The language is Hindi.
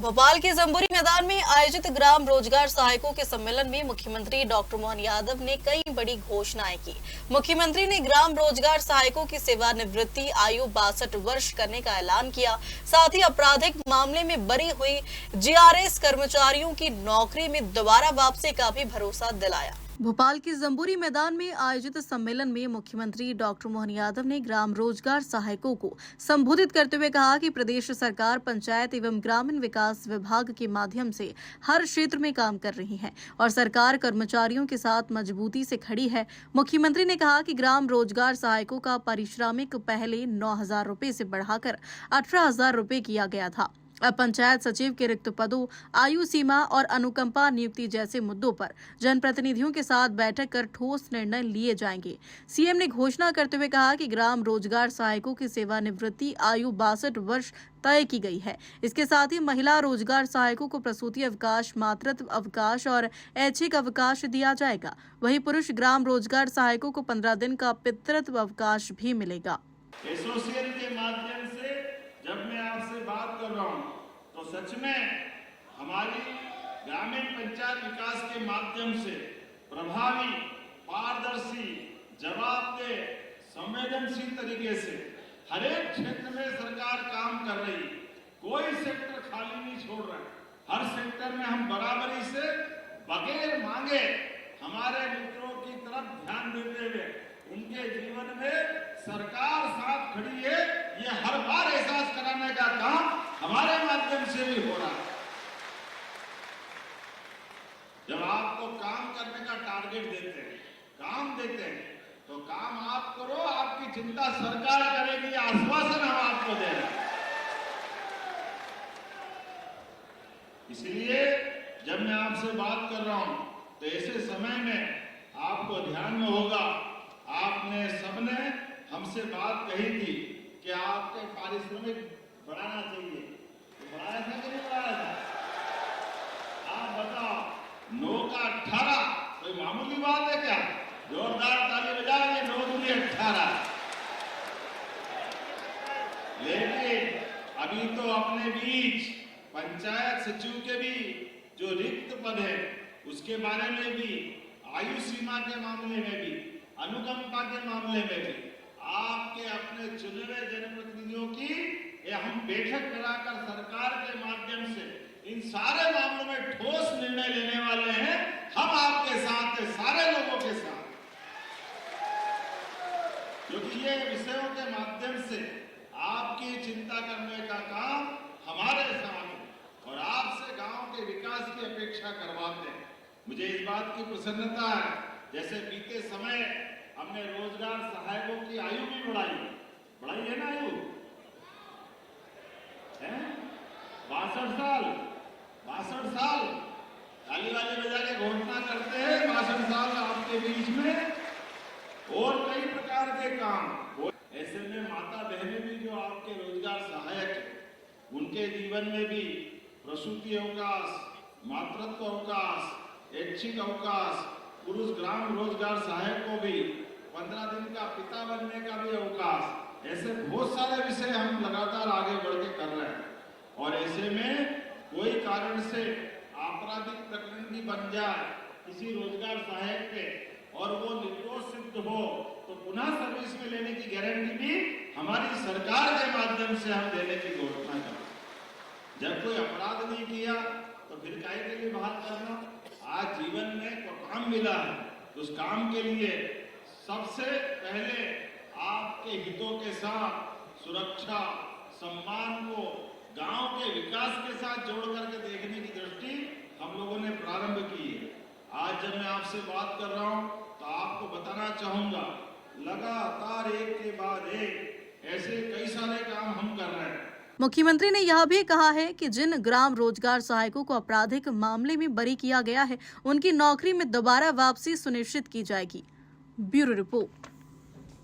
भोपाल के जंबूरी मैदान में आयोजित ग्राम रोजगार सहायकों के सम्मेलन में मुख्यमंत्री डॉक्टर मोहन यादव ने कई बड़ी घोषणाएं की। मुख्यमंत्री ने ग्राम रोजगार सहायकों की सेवानिवृत्ति आयु 62 वर्ष करने का ऐलान किया। साथ ही आपराधिक मामले में बरी हुई जीआरएस कर्मचारियों की नौकरी में दोबारा वापसी का भी भरोसा दिलाया। भोपाल के जंबूरी मैदान में आयोजित सम्मेलन में मुख्यमंत्री डॉक्टर मोहन यादव ने ग्राम रोजगार सहायकों को संबोधित करते हुए कहा कि प्रदेश सरकार पंचायत एवं ग्रामीण विकास विभाग के माध्यम से हर क्षेत्र में काम कर रही है और सरकार कर्मचारियों के साथ मजबूती से खड़ी है। मुख्यमंत्री ने कहा कि ग्राम रोजगार सहायकों का पारिश्रमिक पहले 9,000 रुपए से बढ़ाकर 18,000 रुपए किया गया था। अब पंचायत सचिव के रिक्त पदों, आयु सीमा और अनुकंपा नियुक्ति जैसे मुद्दों पर जनप्रतिनिधियों के साथ बैठक कर ठोस निर्णय लिए जाएंगे। सीएम ने घोषणा करते हुए कहा कि ग्राम रोजगार सहायकों की सेवानिवृत्ति आयु 62 वर्ष तय की गई है। इसके साथ ही महिला रोजगार सहायकों को प्रसूति अवकाश, मातृत्व अवकाश और ऐच्छिक अवकाश दिया जाएगा। वहीं पुरुष ग्राम रोजगार सहायकों को 15 दिन का पितृत्व अवकाश भी मिलेगा। एसोसिएशन के माध्यम से जब मैं आपसे बात कर रहा हूं तो सच में हमारी ग्रामीण पंचायत विकास के माध्यम से प्रभावी, पारदर्शी, जवाबदेह, संवेदनशील तरीके से हर एक क्षेत्र में सरकार काम कर रही है। कोई सेक्टर खाली नहीं छोड़ रहा है। हर सेक्टर में हम बराबरी से बगैर मांगे हमारे मित्रों की तरफ ध्यान देते हुए उनके जीवन में सरकार साथ खड़ी है, ये हर बार एहसास कराने का काम हमारे माध्यम से भी हो रहा है। जब आपको काम करने का टारगेट देते हैं, काम देते हैं, तो काम आप करो, आपकी चिंता सरकार करेगी, आश्वासन हम आपको दे रहे हैं। इसलिए जब मैं आपसे बात कर रहा हूं तो ऐसे समय में आपको ध्यान में होगा, आपने सबने हमसे बात कही थी कि आपके पारिश्रमिक बढ़ाना चाहिए। तो बढ़ाया था कि नहीं बढ़ाया था? आप बताओ, 9 का 18 कोई मामूली बात है क्या? जोरदार ताली बजाएंगे। 9 दूनी 18। लेकिन अभी तो अपने बीच पंचायत सचिव के भी जो रिक्त पद है उसके बारे में भी, आयु सीमा के मामले में भी, अनुकंपा के मामले में भी आपके अपने चुने हुए जनप्रतिनिधियों की हम बैठक कराकर सरकार के माध्यम से इन सारे मामलों में ठोस निर्णय लेने वाले हैं। हम आपके साथ हैं, सारे लोगों के साथ, क्योंकि ये विषयों के माध्यम से आपकी चिंता करने का काम हमारे साथ है और आपसे गांव के विकास की अपेक्षा करवाते हैं। मुझे इस बात की प्रसन्नता है, जैसे बीते समय हमने रोजगार सहायकों की आयु भी बढ़ाई है ना, आयु है 62 साल ताली वाली बजा के घोषणा करते हैं। 62 साल आपके बीच में और कई प्रकार के काम। ऐसे में माता बहनें भी जो आपके रोजगार सहायक है, उनके जीवन में भी प्रसूति अवकाश, मातृत्व अवकाश, ऐच्छिक अवकाश, पुरुष ग्राम रोजगार सहायक को भी 15 दिन का पिता बनने का भी अवकाश, ऐसे बहुत सारे विषय हम लगातार आगे बढ़ के कर रहे हैं। और ऐसे में कोई कारण से आपराधिक प्रकरण भी बन जाए किसी रोजगार सहायक पे और वो निर्दोष सिद्ध हो तो पुनः सर्विस में लेने की गारंटी भी हमारी सरकार के माध्यम से हम देने की घोषणा करें। जब कोई अपराध नहीं किया तो फिर काहे के लिए बहाल करना? आज जीवन में कोई काम मिला है तो उस काम के लिए सबसे पहले आपके हितों के साथ सुरक्षा, सम्मान को गांव के विकास के साथ जोड़ करके देखने की दृष्टि हम लोगों ने प्रारंभ की है। आज जब मैं आपसे बात कर रहा हूं तो आपको बताना चाहूंगा, लगातार एक के बाद एक ऐसे कई सारे काम हम कर रहे हैं। मुख्यमंत्री ने यह भी कहा है कि जिन ग्राम रोजगार सहायकों को आपराधिक मामले में बरी किया गया है, उनकी नौकरी में दोबारा वापसी सुनिश्चित की जाएगी। Bureau report.